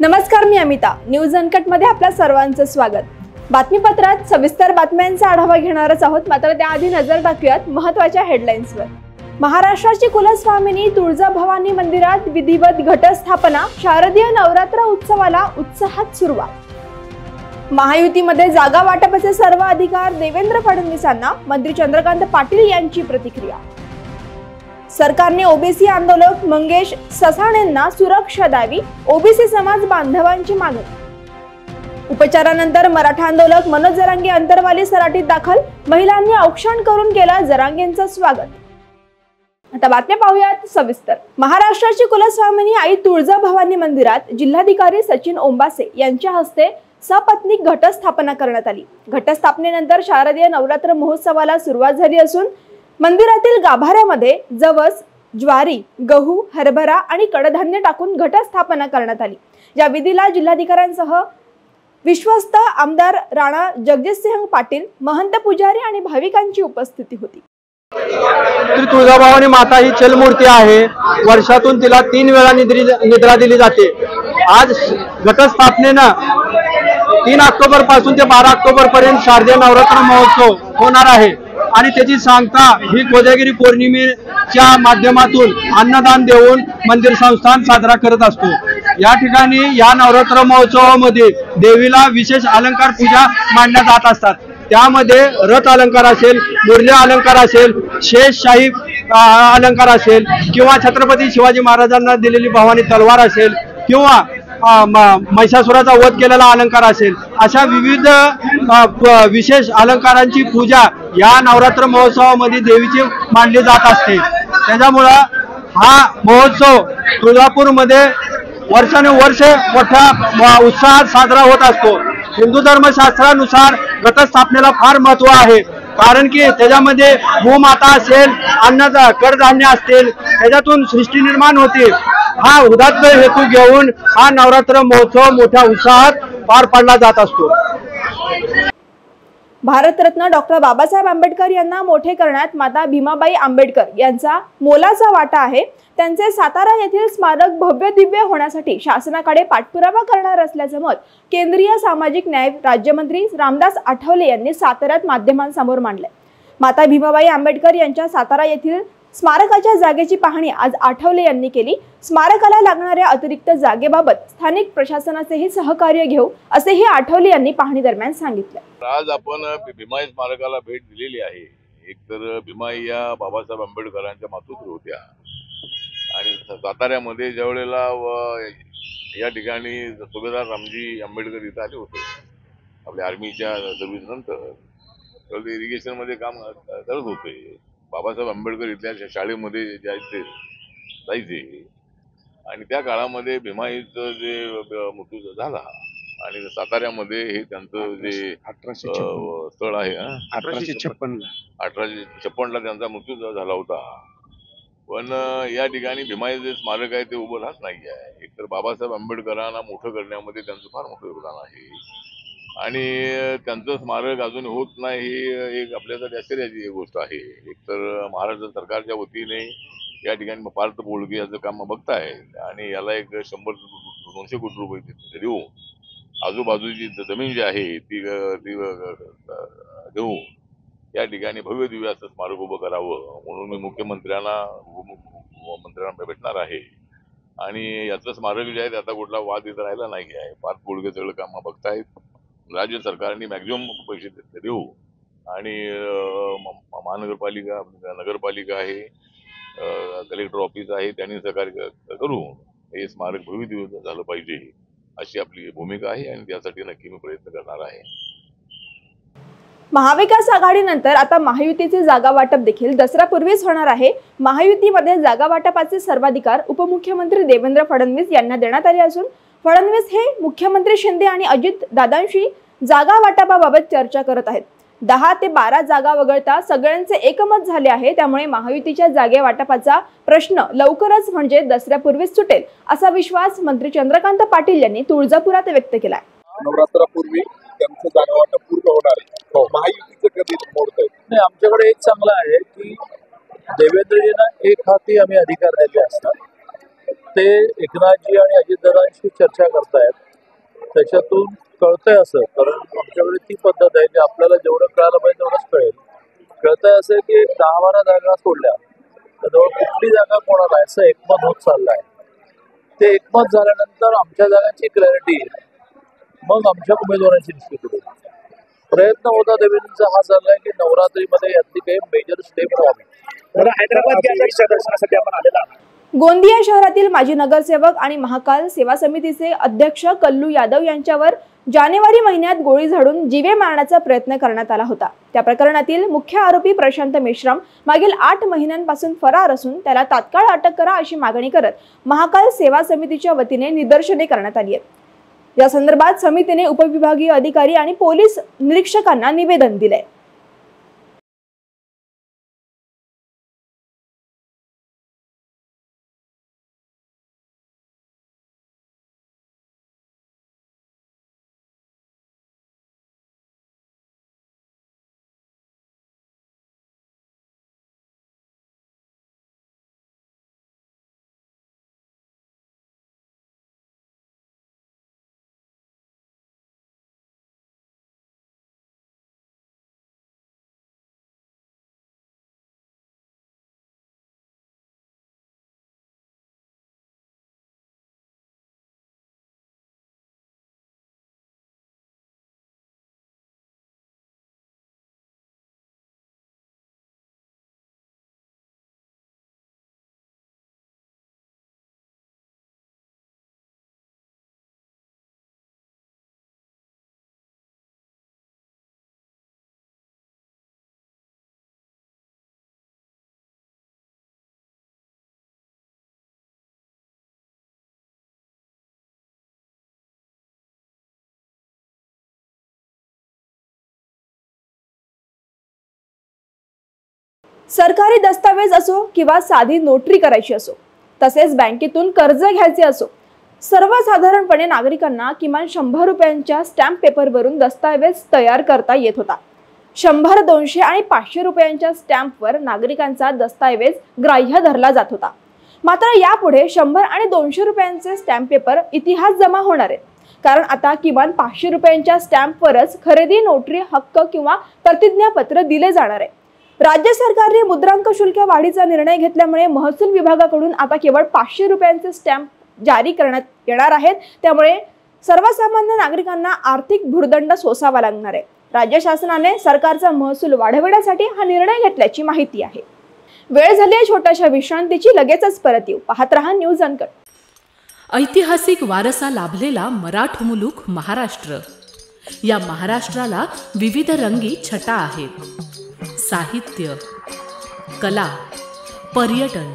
नमस्कार, मी Amita. News uncut मध्ये आपल्या सर्वांचं स्वागत. बातमीपत्रात सविस्तर बातम्यांचा आढावा घेणारच आहोत, मात्र त्याआधी नजर टाकूयात महत्त्वाच्या हेडलाईन्सवर. महाराष्ट्राची कुलस्वामिनी तुळजाभवानी मंदिरात विधिवत घटस्थापना, शारदीय नवरात्र उत्सवाला उत्साहात सुरुवात. महायुतीमध्ये जागा वाटपाचे सर्व अधिकार देवेंद्र फडणवीसांना, मंत्री चंद्रकांत पाटील यांची प्रतिक्रिया. सरकारने ओबीसी आंदोलक मंगेश ससाणेंना सुरक्षा द्यावी, ओबीसी समाज बांधवांची मागणी. उपचारानंतर मराठा आंदोलक मनोज जरांगे अंतरवाली सराटीत दाखल, महिलांनी औक्षण करून केलं जरांगेंचं स्वागत. आता बातम्या पाहूयात सविस्तर. महाराष्ट्राची कुलस्वामिनी आई तुळजाभवानी मंदिरात जिल्हाधिकारी सचिन ओंबासे यांच्या हस्ते सपत्नीक घटस्थापना करण्यात आली. घटस्थापनेनंतर शारदीय नवरात्र महोत्सवाला सुरुवात झाली असून मंदिरातील गाभाऱ्यामध्ये जवस, ज्वारी, गहू, हरभरा आणि कडधान्य टाकून घटस्थापना करण्यात आली. या विधीला जिल्हाधिकाऱ्यांसह विश्वस्त आमदार राणा जगजितसिंह पाटील, महंत पुजारी आणि भाविकांची उपस्थिती होती. श्री तुळजाभवानी माता ही चलमूर्ती आहे. वर्षातून तिला 3 वेळा निद्रा दिली जाते. आज घटस्थापनेनं 3 ऑक्टोबर पासून ते 12 ऑक्टोबर पर्यंत शारदीय नवरात्र महोत्सव होणार आहे आणि त्याची सांगता ही कोजागिरी पौर्णिमेच्या माध्यमातून अन्नदान देऊन मंदिर संस्थान साजरा करत असतो. या ठिकाणी या नवरात्र महोत्सवामध्ये देवीला विशेष अलंकार पूजा मांडल्या जात असतात. त्यामध्ये रथ अलंकार असेल, मुरली अलंकार असेल, शेषशाही अलंकार असेल किंवा छत्रपती शिवाजी महाराजांना दिलेली भवानी तलवार असेल किंवा महिषासुराचा वध केलेला अलंकार असेल, अशा विविध विशेष अलंकारांची पूजा या नवरात्र महोत्सवामध्ये देवीची मांडली जात असते. त्याच्यामुळं हा महोत्सव तुळजापूरमध्ये वर्षानुवर्ष मोठ्या उत्साहात साजरा होत असतो. हिंदू धर्मशास्त्रानुसार घटस्थापनेला फार महत्व आहे, कारण की त्याच्यामध्ये भूमाता असेल, अन्न कडधान्य असतील, त्याच्यातून सृष्टी निर्माण होते. हा उदात्त हेतू घेऊन हा नवरात्र महोत्सव मोठ्या उत्साहात पार पाडला जात असतो. भारतरत्न डॉक्टर बाबासाहेब आंबेडकर यांना मोठे करण्यात माता भीमाबाई आंबेडकर यांचा मोलाचा वाटा आहे. त्यांचे सातारा येथील स्मारक भव्य दिव्य होण्यासाठी शासनाकडे पाठपुरावा करणार असल्याचं मत केंद्रीय सामाजिक न्याय राज्यमंत्री रामदास आठवले यांनी साताऱ्यात माध्यमांसमोर मांडले. माता भीमाबाई आंबेडकर यांच्या सातारा येथील स्मारकाच्या जागेची पाहणी आज आठवले यांनी केली. स्मारकाला लागणाऱ्या अतिरिक्त जागेबाबत स्थानिक प्रशासनाचेही सहकार्य घेऊ असेही आठवले यांनी पाहणी दरम्यान सांगितले. आज आपण भीमाई स्मारकाला भेट दिलेली आहे. एकतर भीमाई या बाबासाहेब आंबेडकरांच्या मातोश्री होत्या आणि साताऱ्यामध्ये ज्यावेळेला या ठिकाणी सुभेदार रामजी आंबेडकर इथं आले होते आपल्या आर्मीच्या सर्व्हिस नंतर, तर इरिगेशन मध्ये काम करत होते. बाबासाहेब आंबेडकर इथल्या शाळेमध्ये जायचे आणि त्या काळामध्ये भीमाईचं जे मृत्यू झाला आणि साताऱ्यामध्ये हे त्यांचं जे 1856 स्थळ आहे, 1856ला त्यांचा मृत्यू झाला होता. पण या ठिकाणी भीमाई जे स्मारक आहे ते उभं राहत नाही आहे. एकतर बाबासाहेब आंबेडकरांना मोठं करण्यामध्ये त्यांचं फार मोठं योगदान आहे आणि त्यांचं स्मारक अजून होत नाही ही एक आपल्यासाठी आश्चर्याची गोष्ट आहे. एकतर महाराष्ट्र सरकारच्या वतीने या ठिकाणी पार्थ बोळगे याचं काम बघताय आणि याला एक 100-200 कोटी रुपये देऊ, आजूबाजूची जमीन जी आहे ती देऊ, या ठिकाणी भव्य दिव्य असं स्मारक उभं करावं म्हणून मी मुख्यमंत्र्यांना भेटणार आहे. आणि याचं स्मारक जे आहे आता कुठला वाद इथं राहिला नाही आहे. पार्थ बोळगे सगळं कामं बघतायत. राज्य सरकारने मॅक्झिमम पैसे देऊ आणि महानगरपालिका, नगरपालिका आहे, कलेक्टर ऑफिस आहे, त्यांनी सहकार्य करून हे स्मारक भव्य दिव्य झालं पाहिजे अशी आपली भूमिका आहे आणि त्यासाठी नक्की मी प्रयत्न करणार आहे. महाविकास आघाडीनंतर आता महायुतीचे जागा वाटप देखील दसऱ्यापूर्वीच होणार आहे. महायुतीमध्ये जागा वाटपाचे सर्वाधिकार उपमुख्यमंत्री देवेंद्र फडणवीस यांना देण्यात आले असून फडणवीस हे मुख्यमंत्री शिंदे आणि अजित दादांशी जागा वाटपाबाबत चर्चा करत आहेत. 10 ते 12 जागा वगळता सगळ्यांचे एकमत झाले आहे. त्यामुळे महायुतीच्या जागे वाटपाचा प्रश्न लवकरच म्हणजे दसऱ्यापूर्वीच सुटेल असा विश्वास मंत्री चंद्रकांत पाटील यांनी तुळजापुरात व्यक्त केला. नवरात्रापूर्वी त्यांचं जागा वाटप पूर्ण होणार आहे. महायुतीचं कधी मोडत आहे? आमच्याकडे एक चांगलं आहे की देवेंद्रजींना एक हाती आम्ही अधिकार दिले असतात. ते एकनाथजी आणि अजितदादांशी चर्चा करतायत. त्याच्यातून कळतंय असं, कारण आमच्याकडे ती पद्धत आहे की आपल्याला जेवढं कळायला पाहिजे तेवढंच कळेल. कळतंय असं की 10-12 जागा सोडल्या तर जवळ कुठली जागा कोणाला आहे असं एकमत होत चाललं आहे. ते एकमत झाल्यानंतर आमच्या जागांची क्लॅरिटी येईल, मग आमच्या उमेदवारांची निश्चित होईल. प्रयत्न होता देवेंद्रचा हा चाललाय की नवरात्रीमध्ये यातली काही मेजर स्टेप व्हावी. हैदराबाद आपण आलेला गोंदिया शहरातील माजी नगरसेवक आणि महाकाल सेवा समितीचे अध्यक्ष कल्लू यादव यांच्यावर जानेवारी महिन्यात गोळी झाडून जीवे मारण्याचा प्रयत्न करण्यात आला होता. त्या प्रकरणातील मुख्य आरोपी प्रशांत मेश्राम मागील 8 महिन्यांपासून फरार असून त्याला तात्काळ अटक करा अशी मागणी करत महाकाल सेवा समितीच्या वतीने निदर्शने करण्यात आली आहेत. या संदर्भात समितीने उपविभागीय अधिकारी आणि पोलीस निरीक्षकांना निवेदन दिले. सरकारी दस्तावेज असो किंवा साधी नोटरी करायची असो, तसेच बँकेतून कर्ज घ्यायचे असो, सर्वसाधारणपणे नागरिकांना किमान 100 रुपयांच्या स्टॅम्प पेपरवरून दस्तावेज तयार करता येत होता. 100, 200 आणि 500 रुपयांच्या स्टॅम्पवर नागरिकांचा दस्तावेज ग्राह्य धरला जात होता. मात्र यापुढे 100 आणि 200 रुपयांचे स्टॅम्प पेपर इतिहास जमा होणार आहेत, कारण आता किमान 500 रुपयांच्या स्टॅम्पवरच खरेदी, नोटरी हक्क किंवा प्रतिज्ञापत्र दिले जाणार आहे. राज्य सरकारने मुद्रांक शुल्क वाढीचा निर्णय घेतल्यामुळे महसूल विभागाकडून आता केवळ 500 रुपयांचे स्टॅम्प जारी करण्यात येणार आहेत. त्यामुळे सर्वसामान्य नागरिकांना आर्थिक भुर्दंड सोसावा लागणार आहे. राज्य शासनाने सरकारचा महसूल वाढवण्यासाठी हा निर्णय घेतल्याची माहिती आहे. वेळ झाली आहे छोट्याशा विश्रांतीची, लगेचच परत येऊ. पाहत रहा न्यूज अनकट. ऐतिहासिक वारसा लाभलेला मराठ मुलूक महाराष्ट्र. या महाराष्ट्राला विविध रंगी छटा आहेत. साहित्य, कला, पर्यटन,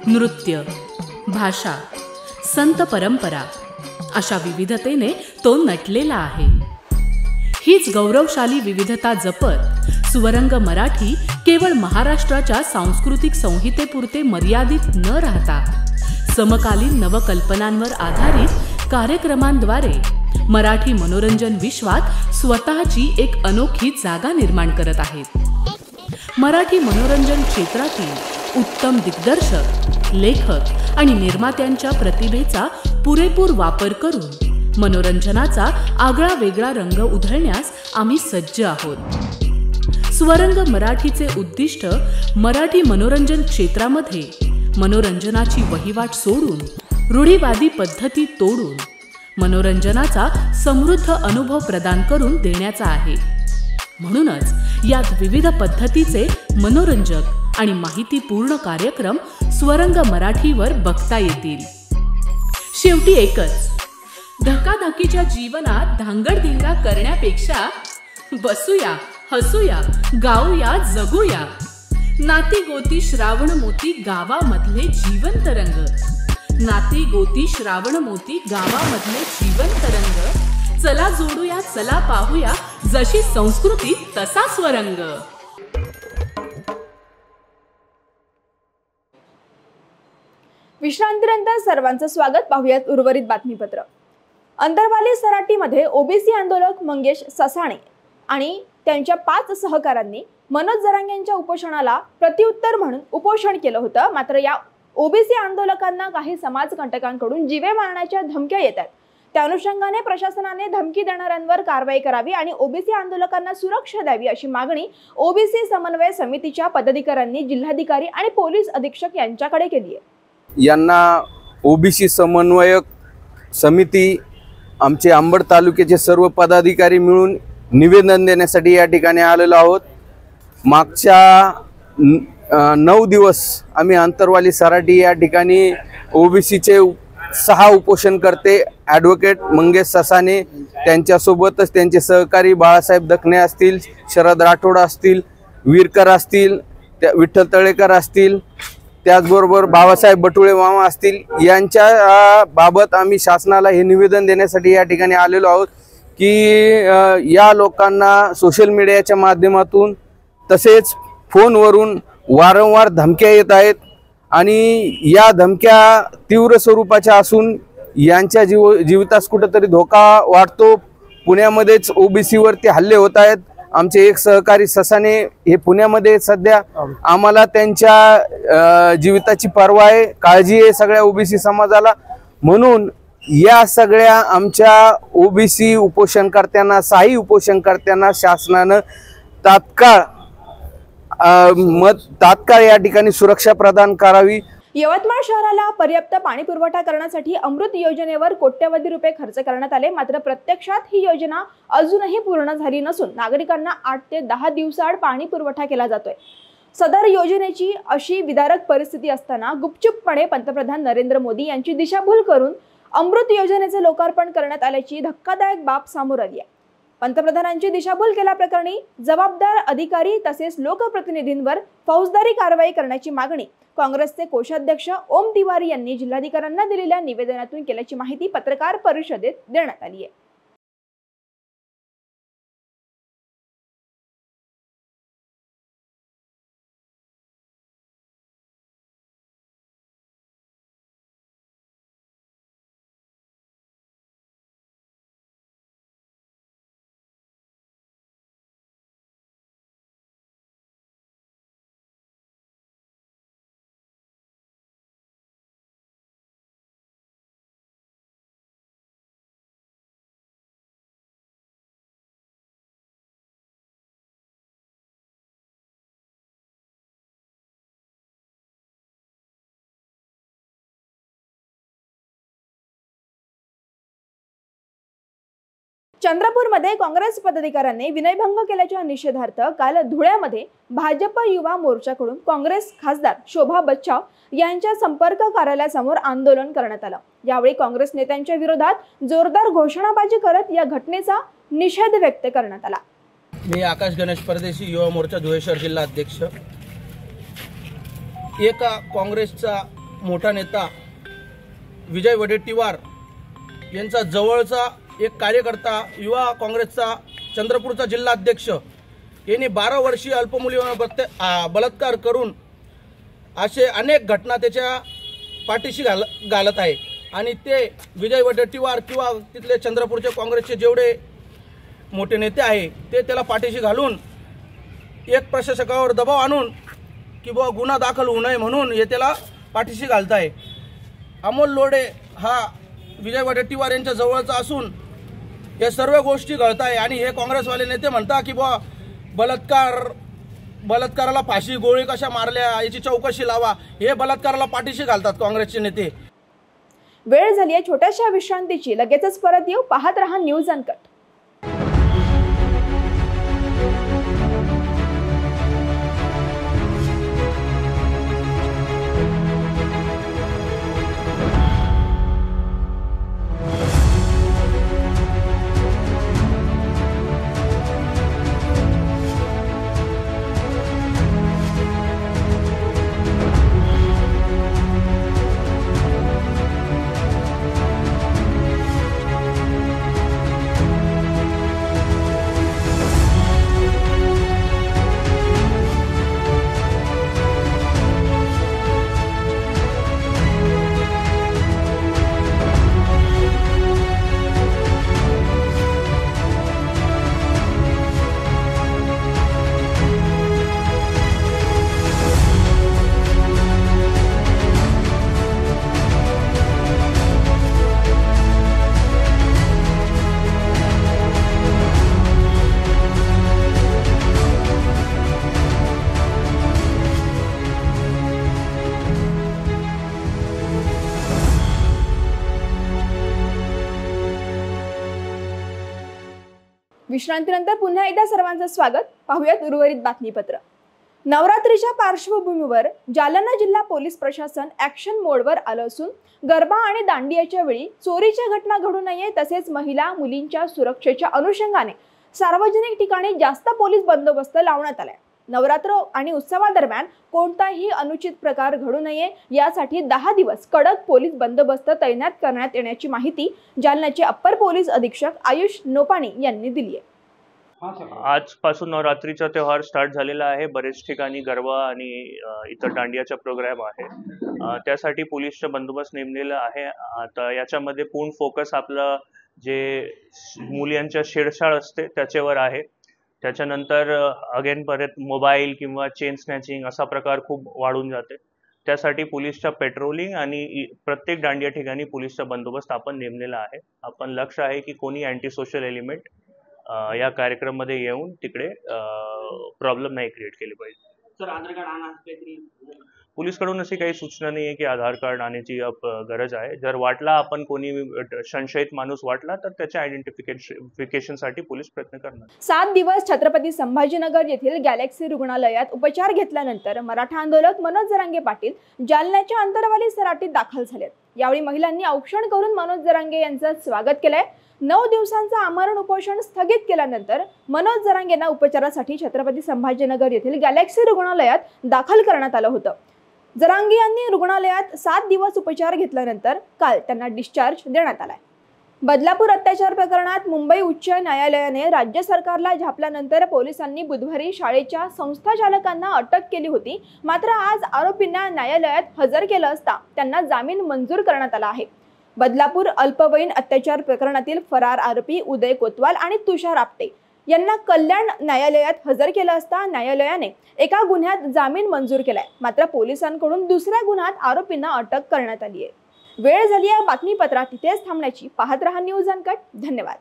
नृत्य, भाषा, संत परंपरा अशा विविधतेने तो नटलेला आहे. हीच गौरवशाली विविधता जपत सुवरंग मराठी केवळ महाराष्ट्राच्या सांस्कृतिक संहितेपुरते मर्यादित न राहता समकालीन नवकल्पनांवर आधारित कार्यक्रमांद्वारे मराठी मनोरंजन विश्वात स्वतःची एक अनोखी जागा निर्माण करत आहेत. मराठी मनोरंजन क्षेत्रातील उत्तम दिग्दर्शक, लेखक आणि निर्मात्यांच्या प्रतिभेचा पुरेपूर वापर करून मनोरंजनाचा आगळा वेगळा रंग उधळण्यास आम्ही सज्ज आहोत. स्वरंग मराठीचे उद्दिष्ट मराठी मनोरंजन क्षेत्रामध्ये मनोरंजनाची वहिवाट सोडून, रूढीवादी पद्धती तोडून मनोरंजनाचा समृद्ध अनुभव प्रदान करून देण्याचा आहे. म्हणूनच यात विविध पद्धतीचे मनोरंजक आणि माहितीपूर्ण कार्यक्रम स्वरंग मराठीवर बघता येतील. शेवटी एकच, धकाधकीच्या जीवनात धांगडधिंगा करण्यापेक्षा बसूया, हसूया, गाऊया, जगूया. नाती गोती श्रावण मोती गावामधले जीवंत रंग. नाती गोती श्रावण मोती गावामधले जीवंत रंग. चला जोडूया, चला पाहूया, जशी संस्कृती तसा स्वरंग. विश्रांतीनंतर सर्वांचं स्वागत. पाहूयात उर्वरित बातमीपत्र. अंतरवाली सराटीमध्ये ओबीसी आंदोलक मंगेश ससाणे आणि त्यांच्या 5 सहकाऱ्यांनी मनोज जरांगे यांच्या उपोषणाला प्रत्युत्तर म्हणून उपोषण केलं होतं. मात्र या ओबीसी आंदोलकांना काही समाजकंटकांकडून जीवे मारण्याच्या धमक्या येतात। त्या अनुषंगाने प्रशासनाने धमकी देणाऱ्यांवर कारवाई करावी आणि ओबीसी आंदोलकांना सुरक्षा द्यावी अशी मागणी ओबीसी समन्वय समितीच्या पदाधिकाऱ्यांनी जिल्हाधिकारी आणि पोलीस अधीक्षक यांच्याकडे केली आहे। यांना ओबीसी समन्वयक समिती आमचे अंबड तालुक्याचे सर्व पदाधिकारी मिळून निवेदन देण्यासाठी या ठिकाणी आलेलो आहोत। मागच्या 9 दिवस आम्ही अंतरवाली सराटी या ठिकाणी ओबीसीचे 6 उपोषणकर्ते ॲडव्होकेट मंगेश ससाने, त्यांच्यासोबतच त्यांचे सहकारी बाळासाहेब दखने असतील, शरद राठोड असतील, वीरकर असतील, विठ्ठल तळेकर असतील, त्याचबरोबर बाबासाहेब बटुळे मामा असतील, यांच्या बाबत आम्ही शासनाला हे निवेदन देण्यासाठी या ठिकाणी आलेलो आहोत की या लोकांना सोशल मीडियाच्या माध्यमातून तसेच फोनवरून वारंवार धमक्या येत आहेत आणि या धमक्या तीव्र स्वरूपाच्या असून यांच्या जीवितास कुठेतरी धोका वाटतो। पुण्यामध्येच ओबीसीवरती हल्ले होत आहेत। आमचे एक सहकारी ससाने हे पुण्यामध्ये सध्या, आम्हाला त्यांच्या जीविताची पर्वा आहे, काळजी आहे सगळ्या ओबीसी समाजाला। म्हणून या सगळ्या आमच्या ओबीसी उपोषणकर्त्यांना, 6 उपोषणकर्त्यांना शासनानं तात्काळ या ठिकाणी सुरक्षा प्रदान करावी। यवतमाळ शहराला पर्याप्त पाणी पुरवठा करण्यासाठी अमृत योजनेवर कोट्यवधी रुपये खर्च करण्यात आले, मात्र प्रत्यक्षात ही योजना अजूनही पूर्ण झाली नसून नागरिकांना 8 ते 10 दिवसाआड पाणी पुरवठा केला जातोय। सदर योजनेची अशी विदारक परिस्थिती असताना गुपचूपपणे पंतप्रधान नरेंद्र मोदी यांची दिशाभूल करून अमृत योजनेचे लोकार्पण करण्यात आल्याची धक्कादायक बाब समोर आली आहे। पंतप्रधानांची दिशाभूल केल्याप्रकरणी जबाबदार अधिकारी तसेच लोकप्रतिनिधींवर फौजदारी कारवाई करण्याची मागणी काँग्रेसचे कोषाध्यक्ष ओम तिवारी यांनी जिल्हाधिकाऱ्यांना दिलेल्या निवेदनातून केल्याची माहिती पत्रकार परिषदेत देण्यात आली आहे। चंद्रपूरमध्ये काँग्रेस पदाधिकाऱ्यांनी विनयभंग केल्याच्या निषेधार्थ काल धुळ्यामध्ये भाजप युवा मोर्चाकडून काँग्रेस खासदार शोभा बच्चाव यांच्या संपर्क कार्यालयासमोर आंदोलन करण्यात आलं। यावेळी काँग्रेस नेत्यांच्या विरोधात जोरदार घोषणाबाजी करत या घटनेचा निषेध व्यक्त करण्यात आला। मी आकाश गणेश परदेशी युवा मोर्चा धुळे शहर जिल्हा अध्यक्ष। एका काँग्रेसचा मोठा नेता विजय वडेट्टीवार यांचा जवळचा एक कार्यकर्ता युवा काँग्रेसचा चंद्रपूरचा जिल्हा अध्यक्ष यांनी 12 वर्षीय अल्पमुलीवर बलात्कार करून असे अनेक घटना त्याच्या पाठीशी घालत आहे आणि ते विजय वडेट्टीवार किंवा तिथले चंद्रपूरचे काँग्रेसचे जेवढे मोठे नेते आहे ते त्याला पाठीशी घालून एक प्रशासकावर दबाव आणून की बुवा गुन्हा दाखल होऊ नये म्हणून हे त्याला पाठीशी घालत आहे। अमोल लोढे हा विजय वडेट्टीवार यांच्या जवळचा असून या सर्व गोष्टी घडत आहे आणि हे काँग्रेसवाले नेते म्हणतात की बुवा बलात्काराला फाशी गोळी कशा मारल्या याची चौकशी लावा, हे बलात्काराला पाठीशी घालतात काँग्रेसचे नेते। वेळ झाली आहे छोट्याशा विश्रांतीची, लगेचच परत येऊ, पाहत रहा न्यूज अनकट। विश्रांतीनंतर पुन्हा एकदा सर्वांचं स्वागत. पाहूयात उर्वरित बातमीपत्र. नवरात्रीच्या पार्श्वभूमीवर जालना जिल्हा पोलीस प्रशासन ऍक्शन मोडवर आलं असून गरबा आणि दांडियाच्या वेळी चोरीच्या घटना घडू नये तसेच महिला मुलींच्या सुरक्षेच्या अनुषंगाने सार्वजनिक ठिकाणी जास्त पोलीस बंदोबस्त लावण्यात आलाय. नवरात्र आणि उत्सवादरम्यान कोणताही अनुचित प्रकार घडू नये यासाठी 10 दिवस कडक पोलीस बंदोबस्त तैनात करण्यात येण्याची माहिती जालन्याचे अप्पर पोलीस अधीक्षक आयुष नोपाणी यांनी दिली आहे. आजपासून नवरात्रीचा त्योहार स्टार्ट झालेला आहे. बरेच ठिकाणी गरबा आणि इतर दांडियाचा प्रोग्राम आहे. त्यासाठी पोलीसचा बंदोबस्त नेमलेला आहे. आता याच्यामध्ये पूर्ण फोकस आपलं जे मुलींच्या छेडछाड असते त्याच्यावर आहे. त्याच्यानंतर अगेन परत मोबाईल किंवा चेन स्नॅचिंग असा प्रकार खूप वाढून जाते. त्यासाठी पोलीसच्या पेट्रोलिंग आणि प्रत्येक दांडिया ठिकाणी पोलीसचा बंदोबस्त आपण नेमलेला आहे. आपण लक्ष आहे की कोणी अँटी सोशल एलिमेंट या कार्यक्रम मध्ये येऊन तिकडे प्रॉब्लेम नाही क्रिएट केले पाहिजे. सर, आधार कार्ड आणा पोलीस कडून अशी काही सूचना नाही आहे की आधार कार्ड आणण्याची गरज आहे. जर वाटला आपण कोणी संशयित माणूस वाटला तर त्याच्या आयडेंटिफिकेशन साठी पोलीस प्रयत्न करणार. 7 दिवस छत्रपती संभाजीनगर येथील गॅलेक्सी रुग्णालयात उपचार घेतल्यानंतर मराठा आंदोलक मनोज जरांगे पाटील जालन्याच्या अंतरवाली सराटीत दाखल झालेत. यावेळी महिलांनी औक्षण करून मनोज जरांगे यांचं स्वागत केलंय. 9 दिवसांचं आमरण उपोषण स्थगित केल्यानंतर मनोज जरांगेंना उपचारासाठी छत्रपती संभाजीनगर येथील गॅलेक्सी रुग्णालयात दाखल करण्यात आलं होतं. जरांगे यांनी रुग्णालयात 7 दिवस उपचार घेतल्यानंतर काल त्यांना डिस्चार्ज देण्यात आलाय. बदलापूर अत्याचार प्रकरणात मुंबई उच्च न्यायालयाने राज्य सरकारला झापल्यानंतर पोलिसांनी बुधवारी शाळेच्या संस्थाचालकांना अटक केली होती. मात्र आज आरोपींना न्यायालयात हजर केलं असता त्यांना जामीन मंजूर करण्यात आला आहे. बदलापूर अल्पवयीन अत्याचार प्रकरणातील फरार आरोपी उदय कोतवाल आणि तुषार आपटे यांना कल्याण न्यायालयात हजर केलं असता न्यायालयाने एका गुन्ह्यात जामीन मंजूर केलाय. मात्र पोलिसांकडून दुसऱ्या गुन्ह्यात आरोपींना अटक करण्यात आली आहे. वेळ झाली आहे बातमीपत्रात तिथेच थांबण्याची. पाहत रहा न्यूज अनकट. धन्यवाद.